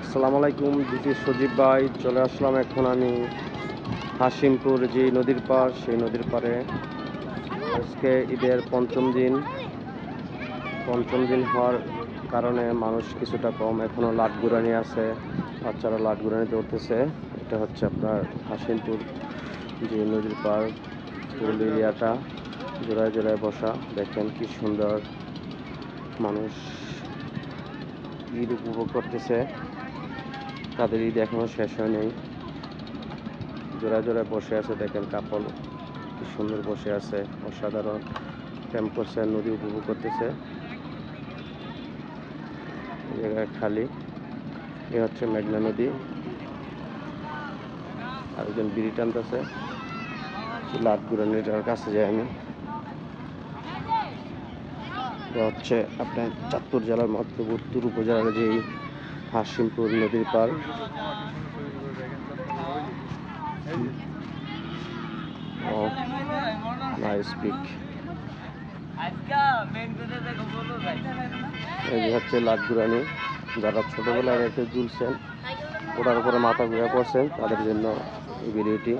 আসসালামু আলাইকুম, this is সজীব ভাই। চলে আসলাম এখন আমি হাশিমপুর যে নদীর পাড়, সেই নদীর পাড়ে। আজকে ঈদের পঞ্চম দিন হওয়ার কারণে মানুষ কিছুটা কম। এখনও লাটগুরানি আছে, বাচ্চারা লাটগুরানিতে উঠতেছে। এটা হচ্ছে আপনার হাশিমপুর যে নদীর পাড়, পুল এরিয়াটা জোড়ায় জোড়ায় বসা। দেখেন কি সুন্দর, মানুষ ঈদ উপভোগ করতেছে। তাদের ঈদ এখনো শেষ হয় নেই, জোড়ায় জোড়ায় বসে আছে। দেখেন কাপল কি সুন্দর বসে আছে, অসাধারণ ক্যাম্প করছে, নদী উপভোগ করতেছে। এই জায়গায় খালি, এ হচ্ছে মেঘনা নদী। আরেকজন বিড়ি টানতেছে। লাটগুরানিটার কাছে যাই আমি। এটা হচ্ছে আপনার চাঁদপুর জেলার মাত্র উত্তর উপজেলার যে হাশিমপুর নদীর পাড়। Nice pic. এই যে হচ্ছে লাটগুরানি। যারা ছোটবেলায় রেখে ঝুলছেন, ওটার উপরে মাথা ঘুরে পড়ছেন, তাদের জন্য এই ভিডিওটি।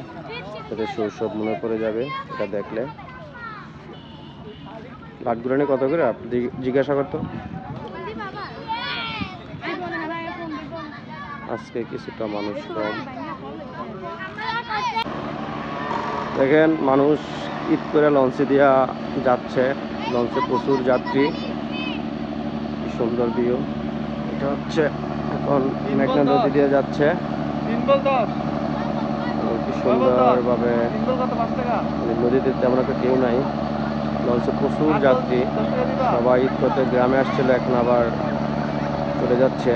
তাদের শৈশব মনে পড়ে যাবে এটা দেখলে। লাটগুরানি কত করে আপনি জিজ্ঞাসা করতো? আজকে কিছুটা মানুষ কম। দেখেন মানুষ ঈদ করে লঞ্চে দিয়া যাচ্ছে। লঞ্চে প্রচুর যাত্রী, কি সুন্দর ভিউ। এটা হচ্ছে এখন মেঘনা নদী দিয়ে যাচ্ছে, কি সুন্দরভাবে। নদীতে তেমন একটা কেউ নাই, লঞ্চে প্রচুর যাত্রী। সবাই ঈদ করতে গ্রামে আসছিল, এখন আবার চলে যাচ্ছে।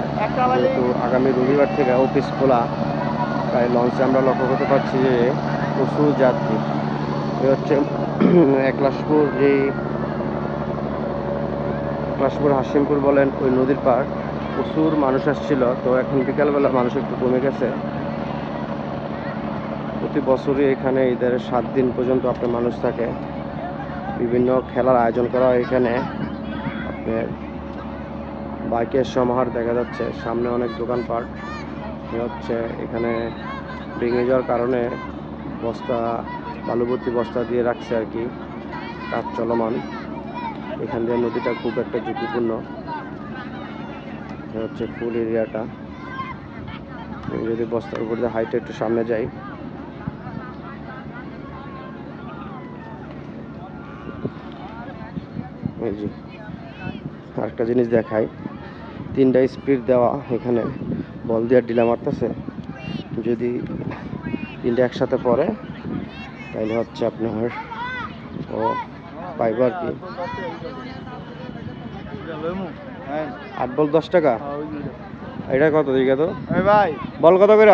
যেহেতু আগামী রবিবার থেকে অফিস খোলা, তাই লঞ্চে আমরা লক্ষ্য করতে পারছি যে প্রচুর যাত্রী। এ হচ্ছে একলাশপুর, যেই একলাশপুর হাশিমপুর বলেন, ওই নদীর পাড়। প্রচুর মানুষ আসছিল, তো এখন বিকালবেলা মানুষ একটু কমে গেছে। প্রতি বছরই এখানে ঈদের 7 দিন পর্যন্ত আপনার মানুষ থাকে। বিভিন্ন খেলার আয়োজন করা হয় এখানে। আপনার বাইকের সমাহার দেখা যাচ্ছে, সামনে অনেক দোকানপাট। হচ্ছে এখানে ভেঙে যাওয়ার কারণে বস্তা, বালুভর্তি বস্তা দিয়ে রাখছে আর কি, কাজ চলমান। এখান দিয়ে নদীটা খুব একটা ঝুঁকিপূর্ণ। হচ্ছে ফুল এরিয়াটা। যদি বস্তার উপর দিয়ে হাইটে একটু সামনে যাই, এই যে আরেকটা জিনিস দেখাই। 3টা স্পিড দেওয়া, এখানে বল দিয়ে ডিলা মারতেছে। যদি 3টা একসাথে পড়ে তাহলে হচ্ছে আপনার ও পাইব আর কি। 8 বল 10 টাকা। এটা কত দিকে তো ভাই, বল কত করে?